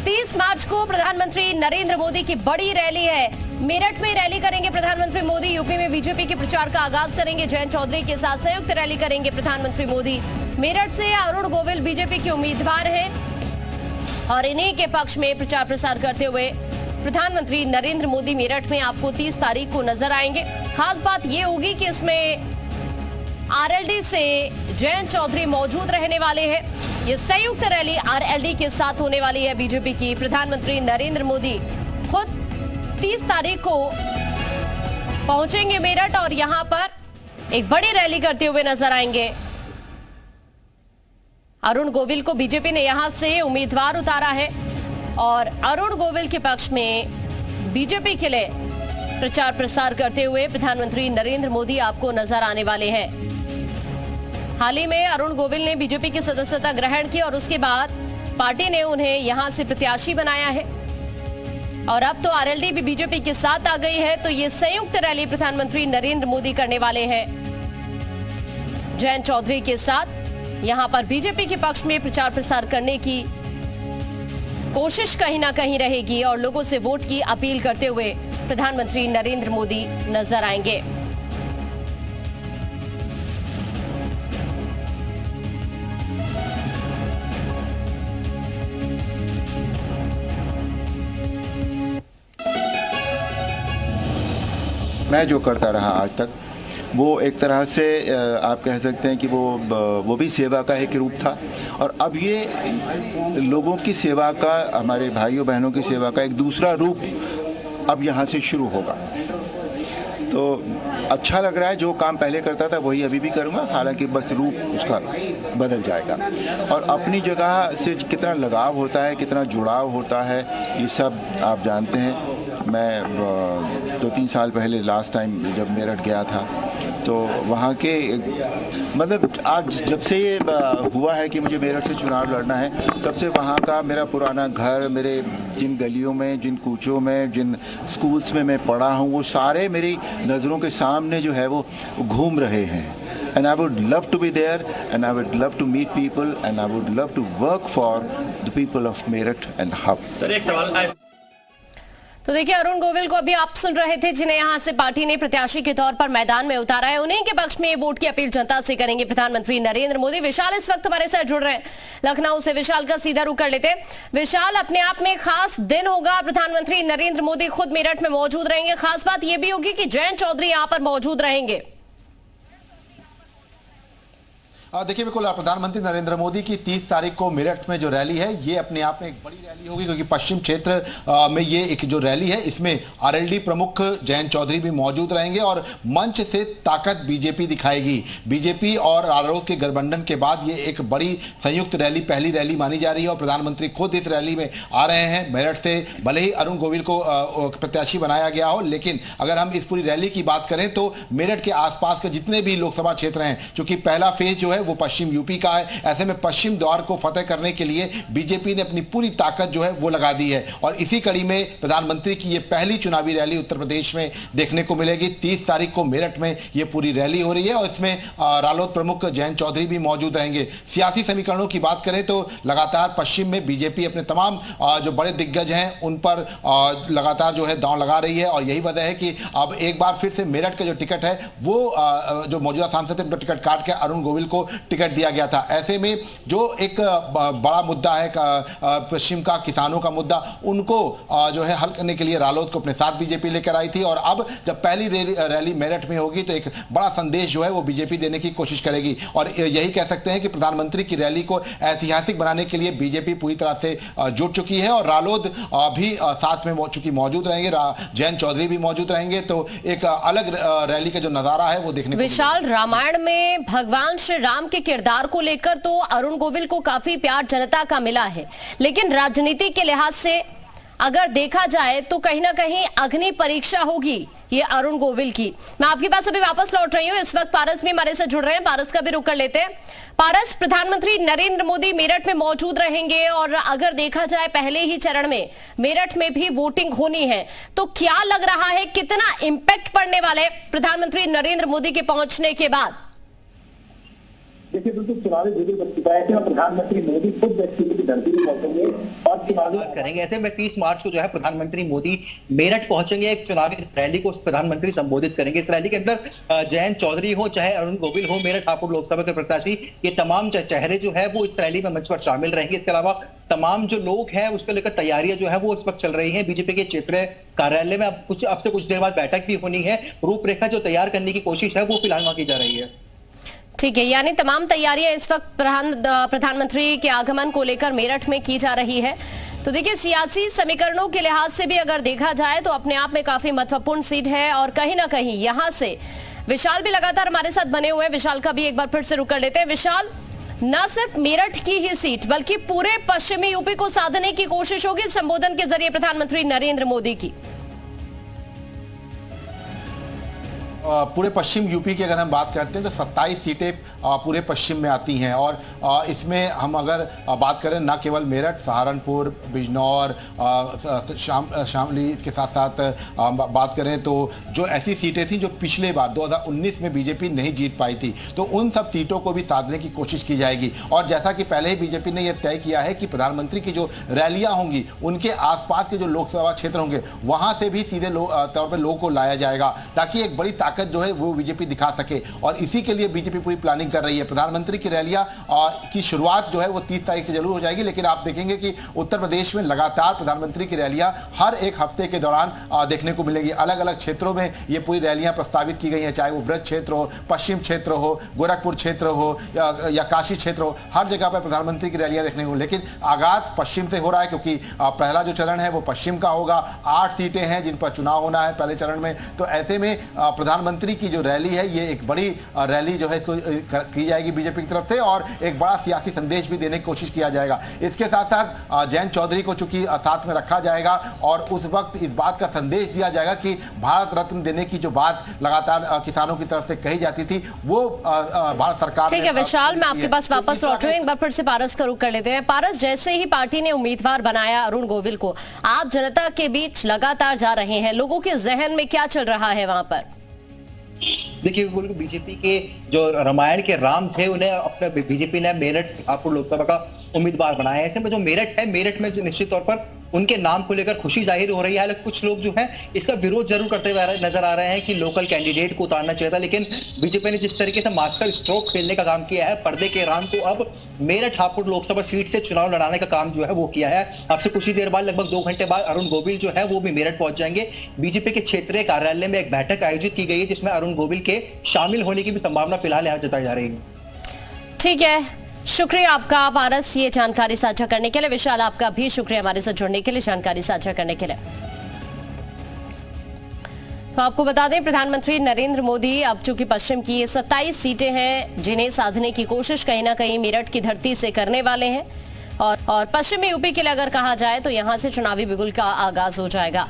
30 मार्च को प्रधानमंत्री नरेंद्र मोदी की बड़ी रैली है। मेरठ में रैली करेंगे प्रधानमंत्री मोदी। यूपी में बीजेपी के प्रचार का आगाज करेंगे। जयंत चौधरी के साथ संयुक्त रैली करेंगे प्रधानमंत्री मोदी। मेरठ से अरुण गोविल बीजेपी के उम्मीदवार हैं और इन्हीं के पक्ष में प्रचार प्रसार करते हुए प्रधानमंत्री नरेंद्र मोदी मेरठ में आपको 30 तारीख को नजर आएंगे। खास बात यह होगी कि इसमें आरएलडी से जयंत चौधरी मौजूद रहने वाले हैं। ये संयुक्त रैली आरएलडी के साथ होने वाली है बीजेपी की। प्रधानमंत्री नरेंद्र मोदी खुद 30 तारीख को पहुंचेंगे मेरठ और यहां पर एक बड़ी रैली करते हुए नजर आएंगे। अरुण गोविल को बीजेपी ने यहां से उम्मीदवार उतारा है और अरुण गोविल के पक्ष में बीजेपी के लिए प्रचार प्रसार करते हुए प्रधानमंत्री नरेंद्र मोदी आपको नजर आने वाले हैं। हाल ही में अरुण गोविल ने बीजेपी की सदस्यता ग्रहण की और उसके बाद पार्टी ने उन्हें यहां से प्रत्याशी बनाया है और अब तो आरएलडी भी बीजेपी के साथ आ गई है। तो ये संयुक्त रैली प्रधानमंत्री नरेंद्र मोदी करने वाले हैं जयंत चौधरी के साथ। यहां पर बीजेपी के पक्ष में प्रचार प्रसार करने की कोशिश कहीं ना कहीं रहेगी और लोगों से वोट की अपील करते हुए प्रधानमंत्री नरेंद्र मोदी नजर आएंगे। मैं जो करता रहा आज तक वो एक तरह से आप कह सकते हैं कि वो भी सेवा का एक रूप था और अब ये लोगों की सेवा का, हमारे भाइयों बहनों की सेवा का एक दूसरा रूप अब यहाँ से शुरू होगा। तो अच्छा लग रहा है। जो काम पहले करता था वही अभी भी करूँगा, हालांकि बस रूप उसका बदल जाएगा। और अपनी जगह से कितना लगाव होता है, कितना जुड़ाव होता है, ये सब आप जानते हैं। मैं 2-3 साल पहले लास्ट टाइम जब मेरठ गया था तो वहाँ के मतलब आज जब से ये हुआ है कि मुझे मेरठ से चुनाव लड़ना है, तब से वहाँ का मेरा पुराना घर, मेरे जिन गलियों में, जिन कूचों में, जिन स्कूल्स में मैं पढ़ा हूँ, वो सारे मेरी नज़रों के सामने जो है वो घूम रहे हैं। And I would love to be there, and I would love to meet people, and I would love to work for the people of Meerut and Hub. तो देखिए, अरुण गोविल को अभी आप सुन रहे थे, जिन्हें यहां से पार्टी ने प्रत्याशी के तौर पर मैदान में उतारा है। उन्हीं के पक्ष में वोट की अपील जनता से करेंगे प्रधानमंत्री नरेंद्र मोदी। विशाल इस वक्त हमारे साथ जुड़ रहे हैं लखनऊ से। विशाल का सीधा रुख कर लेते हैं। विशाल, अपने आप में खास दिन होगा, प्रधानमंत्री नरेंद्र मोदी खुद मेरठ में मौजूद रहेंगे। खास बात यह भी होगी कि जयंत चौधरी यहां पर मौजूद रहेंगे। देखिए, बिल्कुल प्रधानमंत्री नरेंद्र मोदी की 30 तारीख को मेरठ में जो रैली है, ये अपने आप में एक बड़ी रैली होगी, क्योंकि पश्चिम क्षेत्र में ये एक जो रैली है, इसमें आरएलडी प्रमुख जयंत चौधरी भी मौजूद रहेंगे और मंच से ताकत बीजेपी दिखाएगी। बीजेपी और रालोद के गठबंधन के बाद ये एक बड़ी संयुक्त रैली, पहली रैली मानी जा रही है और प्रधानमंत्री खुद इस रैली में आ रहे हैं मेरठ से। भले ही अरुण गोविल को प्रत्याशी बनाया गया हो, लेकिन अगर हम इस पूरी रैली की बात करें तो मेरठ के आसपास के जितने भी लोकसभा क्षेत्र हैं, चूंकि पहला फेज जो है वो पश्चिम यूपी का है, ऐसे में पश्चिम द्वार को फतेह करने के लिए बीजेपी ने अपनी पूरी ताकत जो है वो लगा दी है और इसी कड़ी में प्रधानमंत्री की ये पहली चुनावी रैली उत्तर प्रदेश में देखने को मिलेगी। 30 तारीख को मेरठ में ये पूरी रैली हो रही है और इसमें रालोद प्रमुख जयंत चौधरी भी मौजूद रहेंगे। सियासी समीकरणों की बात करें तो लगातार पश्चिम में बीजेपी अपने तमाम जो बड़े दिग्गज हैं उन पर लगातार जो है दांव लगा रही है और यही वजह है कि अब एक बार फिर से मेरठ का जो टिकट है वो जो मौजूदा सांसद थे टिकट काट के अरुण गोविल को टिकट दिया गया था। ऐसे में जो एक बड़ा मुद्दा है पश्चिम का, किसानों का मुद्दा, उनको जो है हल करने के लिए रालोद को अपने साथ बीजेपी लेकर आई थी और अब जब पहली रैली मेरठ में होगी तो एक बड़ा संदेश जो है वो बीजेपी देने की कोशिश करेगी और यही कह सकते हैं कि प्रधानमंत्री की रैली को ऐतिहासिक बनाने के लिए बीजेपी पूरी तरह से जुट चुकी है और रालोद भी साथ में चूंकि मौजूद रहेंगे, जयंत चौधरी भी मौजूद रहेंगे, तो एक अलग रैली का जो नजारा है वो देखने को विशाल, रामायण में भगवान श्री राम के किरदार को लेकर तो अरुण गोविल को काफी प्यार जनता का मिला है, लेकिन राजनीति के लिहाज से अगर देखा जाए तो कहीं ना कहीं अग्नि परीक्षा होगी ये अरुण गोविल की। मैं आपके पास अभी वापस लौट रही हूँ। इस वक्त पारस भी हमारे साथ जुड़ रहे हैं, पारस का भी रुख कर लेते हैं। पारस, प्रधानमंत्री नरेंद्र मोदी मेरठ में मौजूद रहेंगे और अगर देखा जाए पहले ही चरण में मेरठ में भी वोटिंग होनी है, तो क्या लग रहा है कितना इंपैक्ट पड़ने वाला है प्रधानमंत्री नरेंद्र मोदी के पहुंचने के बाद? देखिए बिल्कुल चुनावी बिगुल बन चुका है कि प्रधानमंत्री मोदी खुद व्यक्ति की धरती पर पहुंचेंगे और चुनावी करेंगे। ऐसे में 30 मार्च को जो है प्रधानमंत्री मोदी मेरठ पहुंचेंगे, एक चुनावी रैली को प्रधानमंत्री संबोधित करेंगे। इस रैली के अंदर जयंत चौधरी हो चाहे अरुण गोविल हो, मेरठ हापुड़ लोकसभा के प्रत्याशी, ये तमाम चेहरे जो है वो इस रैली में मंच पर शामिल रहेंगे। इसके अलावा तमाम जो लोग हैं उसको लेकर तैयारियां जो है वो इस वक्त चल रही हैं। बीजेपी के क्षेत्रीय कार्यालय में अब से कुछ देर बाद बैठक भी होनी है। रूपरेखा जो तैयार करने की कोशिश है वो फिलहाल वहां की जा रही है। ठीक है, यानी तमाम तैयारियां इस वक्त प्रधानमंत्री के आगमन को लेकर मेरठ में की जा रही है। तो देखिए, सियासी समीकरणों के लिहाज से भी अगर देखा जाए तो अपने आप में काफी महत्वपूर्ण सीट है और कहीं ना कहीं यहां से विशाल भी लगातार हमारे साथ बने हुए हैं। विशाल का भी एक बार फिर से रुक कर लेते हैं। विशाल, न सिर्फ मेरठ की ही सीट बल्कि पूरे पश्चिमी यूपी को साधने की कोशिश होगी संबोधन के जरिए प्रधानमंत्री नरेंद्र मोदी की। पूरे पश्चिम यूपी की अगर हम बात करते हैं तो 27 सीटें पूरे पश्चिम में आती हैं और इसमें हम अगर बात करें ना केवल मेरठ, सहारनपुर, बिजनौर, शामली, इसके साथ साथ बात करें तो जो ऐसी सीटें थी जो पिछले बार 2019 में बीजेपी नहीं जीत पाई थी, तो उन सब सीटों को भी साधने की कोशिश की जाएगी। और जैसा कि पहले ही बीजेपी ने यह तय किया है कि प्रधानमंत्री की जो रैलियां होंगी उनके आसपास के जो लोकसभा क्षेत्र होंगे वहां से भी सीधे तौर पर लोगों को लाया जाएगा ताकि एक बड़ी ताकत जो है वो बीजेपी दिखा सके। और इसी के लिए बीजेपी पूरी प्लानिंग कर रही है। प्रधानमंत्री की रैलियां की शुरुआत जो है वो 30 तारीख से जरूर हो जाएगी, लेकिन आप देखेंगे कि उत्तर प्रदेश में लगातार प्रधानमंत्री की रैलियां हर एक हफ्ते के दौरान देखने को मिलेगी। अलग अलग क्षेत्रों में ये पूरी रैलियां प्रस्तावित की गई हैं, चाहे वो ब्रज क्षेत्र हो, पश्चिम क्षेत्र हो, गोरखपुर क्षेत्र हो या काशी क्षेत्र हो, हर जगह पर प्रधानमंत्री की रैलियां देखने को। लेकिन आगाज पश्चिम से हो रहा है क्योंकि पहला जो चरण है वो पश्चिम का होगा। 8 सीटें हैं जिन पर चुनाव होना है पहले चरण में। तो ऐसे में प्रधानमंत्री की जो रैली है ये एक बड़ी रैली जो है इसको की जाएगी बीजेपी की तरफ से और एक बड़ा सियासी संदेश भी देने की कोशिश किया जाएगा। इसके साथ साथ जयंत चौधरी को चूंकि साथ में रखा जाएगा और उस वक्त इस बात का संदेश दिया जाएगा कि भारत रत्न देने की जो बात लगातार किसानों की तरफ से कही जाती थी वो भारत सरकार। ठीक है विशाल, मैं आपके पास वापस लौट रही हूं। एक बार फिर से पारस का रुख कर लेते हैं। पारस, जैसे ही पार्टी ने उम्मीदवार बनाया अरुण गोविल को, आप जनता के बीच लगातार जा रहे हैं, लोगों के जहन में क्या चल रहा है वहां पर? देखिए, बीजेपी के जो रामायण के राम थे उन्हें अपने बीजेपी ने मेरठ हापुड़ लोकसभा का उम्मीदवार बनाया है। ऐसे में जो मेरठ है, मेरठ में जो निश्चित तौर पर उनके नाम को लेकर खुशी जाहिर हो रही है। हालांकि कुछ लोग जो हैं इसका विरोध जरूर करते हुए नजर आ रहे हैं कि लोकल कैंडिडेट को उतारना चाहिए था, लेकिन बीजेपी ने जिस तरीके से मास्टर स्ट्रोक खेलने का काम किया है, पर्दे के राम को अब मेरठ हापुड़ लोकसभा सीट से चुनाव लड़ाने का काम जो है वो किया है। अब से कुछ ही देर बाद, लगभग 2 घंटे बाद, अरुण गोविल जो है वो भी मेरठ पहुंच जाएंगे। बीजेपी के क्षेत्रीय कार्यालय में एक बैठक आयोजित की गई है जिसमें अरुण गोविल के शामिल होने की भी संभावना फिलहाल यहां जताई जा रही है। ठीक है, शुक्रिया आपका पारस ये जानकारी साझा करने के लिए। विशाल, आपका भी शुक्रिया हमारे साथ जुड़ने के लिए, जानकारी साझा करने के लिए। तो आपको बता दें, प्रधानमंत्री नरेंद्र मोदी अब चूंकि पश्चिम की ये 27 सीटें हैं जिन्हें साधने की कोशिश कहीं ना कहीं मेरठ की धरती से करने वाले हैं और पश्चिमी यूपी के लिए अगर कहा जाए तो यहां से चुनावी बिगुल का आगाज हो जाएगा।